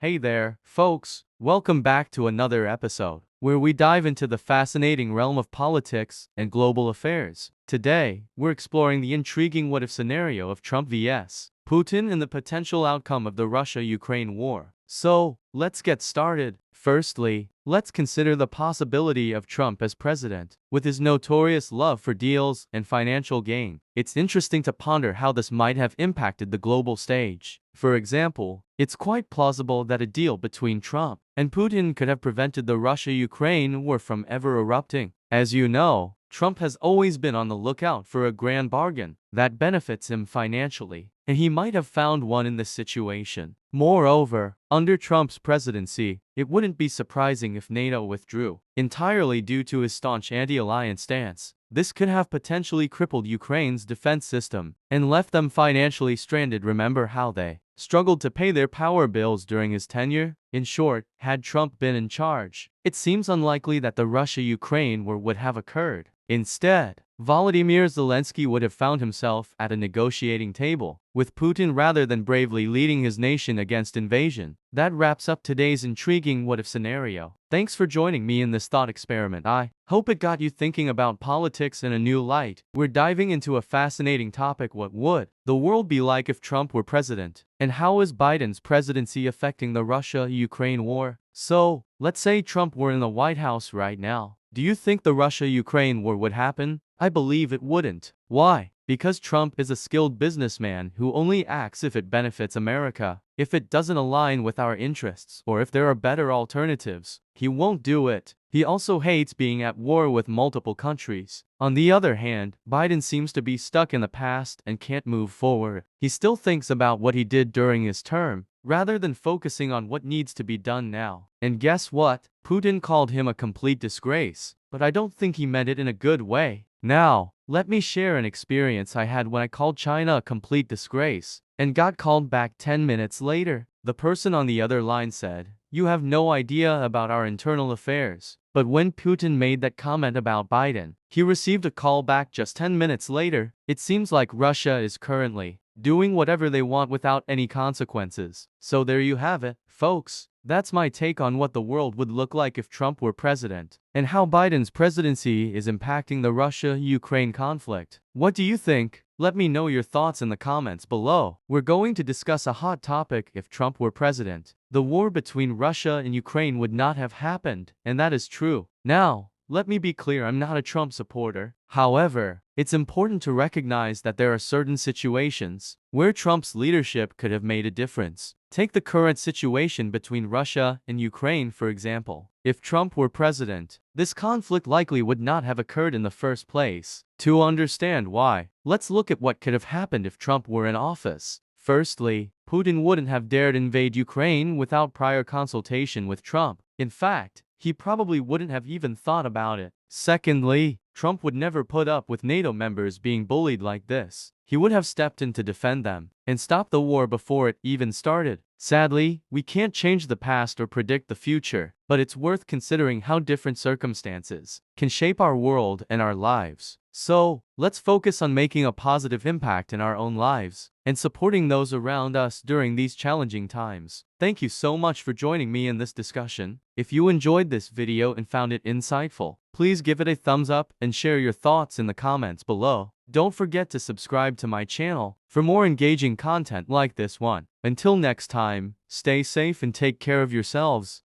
Hey there, folks. Welcome back to another episode where we dive into the fascinating realm of politics and global affairs. Today, we're exploring the intriguing what-if scenario of Trump vs. Putin and the potential outcome of the Russia-Ukraine war. So, let's get started. Firstly, let's consider the possibility of Trump as president. With his notorious love for deals and financial gain, it's interesting to ponder how this might have impacted the global stage. For example, it's quite plausible that a deal between Trump and Putin could have prevented the Russia-Ukraine war from ever erupting. As you know, Trump has always been on the lookout for a grand bargain that benefits him financially, and he might have found one in this situation. Moreover, under Trump's presidency, it wouldn't be surprising if NATO withdrew entirely due to his staunch anti-alliance stance. This could have potentially crippled Ukraine's defense system and left them financially stranded. Remember how they struggled to pay their power bills during his tenure? In short, had Trump been in charge, it seems unlikely that the Russia-Ukraine war would have occurred. Instead, Volodymyr Zelensky would have found himself at a negotiating table with Putin rather than bravely leading his nation against invasion. That wraps up today's intriguing what-if scenario. Thanks for joining me in this thought experiment. I hope it got you thinking about politics in a new light. We're diving into a fascinating topic: what would the world be like if Trump were president? And how is Biden's presidency affecting the Russia-Ukraine war? So, let's say Trump were in the White House right now. Do you think the Russia-Ukraine war would happen? I believe it wouldn't. Why? Because Trump is a skilled businessman who only acts if it benefits America. If it doesn't align with our interests, or if there are better alternatives, he won't do it. He also hates being at war with multiple countries. On the other hand, Biden seems to be stuck in the past and can't move forward. He still thinks about what he did during his term, rather than focusing on what needs to be done now. And guess what? Putin called him a complete disgrace, but I don't think he meant it in a good way. Now, let me share an experience I had when I called China a complete disgrace and got called back 10 minutes later. The person on the other line said, "You have no idea about our internal affairs." But when Putin made that comment about Biden, he received a call back just 10 minutes later. It seems like Russia is currently doing whatever they want without any consequences. So there you have it, folks. That's my take on what the world would look like if Trump were president, and how Biden's presidency is impacting the Russia-Ukraine conflict. What do you think? Let me know your thoughts in the comments below. We're going to discuss a hot topic: if Trump were president, the war between Russia and Ukraine would not have happened, and that is true. Now, let me be clear, I'm not a Trump supporter. However, it's important to recognize that there are certain situations where Trump's leadership could have made a difference. Take the current situation between Russia and Ukraine, for example. If Trump were president, this conflict likely would not have occurred in the first place. To understand why, let's look at what could have happened if Trump were in office. Firstly, Putin wouldn't have dared invade Ukraine without prior consultation with Trump. In fact, he probably wouldn't have even thought about it. Secondly, Trump would never put up with NATO members being bullied like this. He would have stepped in to defend them and stop the war before it even started. Sadly, we can't change the past or predict the future, but it's worth considering how different circumstances can shape our world and our lives. So, let's focus on making a positive impact in our own lives and supporting those around us during these challenging times. Thank you so much for joining me in this discussion. If you enjoyed this video and found it insightful, please give it a thumbs up and share your thoughts in the comments below. Don't forget to subscribe to my channel for more engaging content like this one. Until next time, stay safe and take care of yourselves.